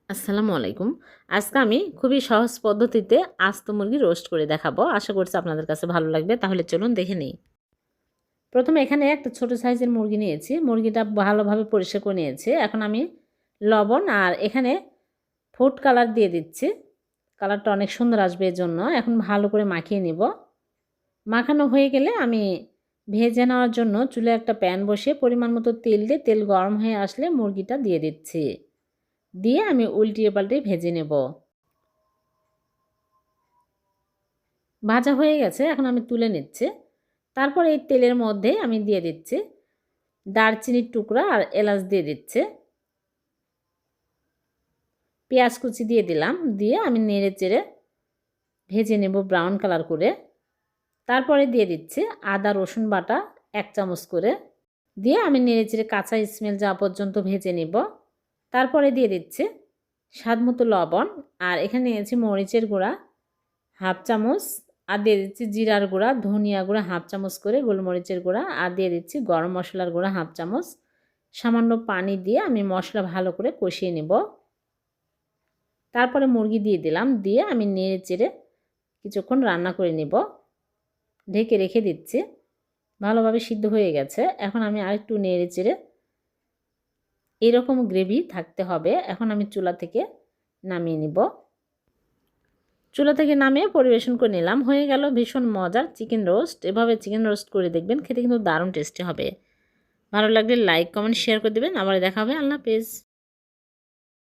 আসসালামু আলাইকুম। আজকে আমি খুবই সহজ পদ্ধতিতে আস্ত মুরগি রোস্ট করে দেখাবো। আশা করছি আপনাদের কাছে ভালো লাগবে। তাহলে চলুন দেখে নেই। প্রথমে এখানে একটা ছোট সাইজের মুরগি নিয়েছি। মুরগিটা ভালোভাবে পরিষ্কার করে নিয়েছি। এখন আমি লবণ আর এখানে ফুড কালার দিয়ে দিচ্ছি। কালারটা অনেক সুন্দর আসবে এজন্য। এখন ভালো করে মাখিয়ে নিব। মাখানো হয়ে গেলে আমি ভেজে নেওয়ার জন্য চুলায় একটা প্যান বসিয়ে পরিমাণ মতো তেল দিয়ে তেল গরম হয়ে আসলে মুরগিটা দিয়ে দিচ্ছি। দিয়ে আমি উল্টিয়ে পাল্টিয়ে ভেজে নেব। ভাজা হয়ে গেছে, এখন আমি তুলে নিচ্ছি। তারপর এই তেলের মধ্যে আমি দিয়ে দিচ্ছি দারচিনির টুকরা আর এলাচ দিয়ে দিচ্ছি। পেঁয়াজ কুচি দিয়ে দিলাম, দিয়ে আমি নেড়ে চেড়ে ভেজে নেব ব্রাউন কালার করে। তারপরে দিয়ে দিচ্ছি আদা রসুন বাটা 1 চামচ করে, দিয়ে আমি নেড়ে চেড়ে কাঁচা স্মেল যাওয়া পর্যন্ত ভেজে নেব। তারপরে দিয়ে দিচ্ছি স্বাদমতো লবণ, আর এখানে নিয়েছি মরিচের গুঁড়া 1/2 চামচ, আর দিয়ে দিচ্ছি জিরার গুঁড়া, ধনিয়া গুঁড়া 1/2 চামচ করে, গোলমরিচের গুঁড়া, আর দিয়ে দিচ্ছি গরম মশলার গুঁড়া 1/2 চামচ। সামান্য পানি দিয়ে আমি মশলা ভালো করে কষিয়ে নেব। তারপরে মুরগি দিয়ে দিলাম, দিয়ে আমি নেড়ে চেড়ে কিছুক্ষণ রান্না করে নেব। ঢেকে রেখে দিচ্ছি। ভালোভাবে সিদ্ধ হয়ে গেছে। এখন আমি আরেকটু নেড়ে চেড়ে, এরকম গ্রেভি থাকতে হবে। এখন আমি চুলা থেকে নামিয়ে নিব। চুলা থেকে নামিয়ে পরিবেশন করে নিলাম। হয়ে গেল ভীষণ মজার চিকেন রোস্ট। এভাবে চিকেন রোস্ট করে দেখবেন, খেতে কিন্তু দারুণ টেস্টি হবে। ভালো লাগলে লাইক কমেন্ট শেয়ার করে দেবেন। আবার দেখা হবে। আল্লাহ হাফেজ।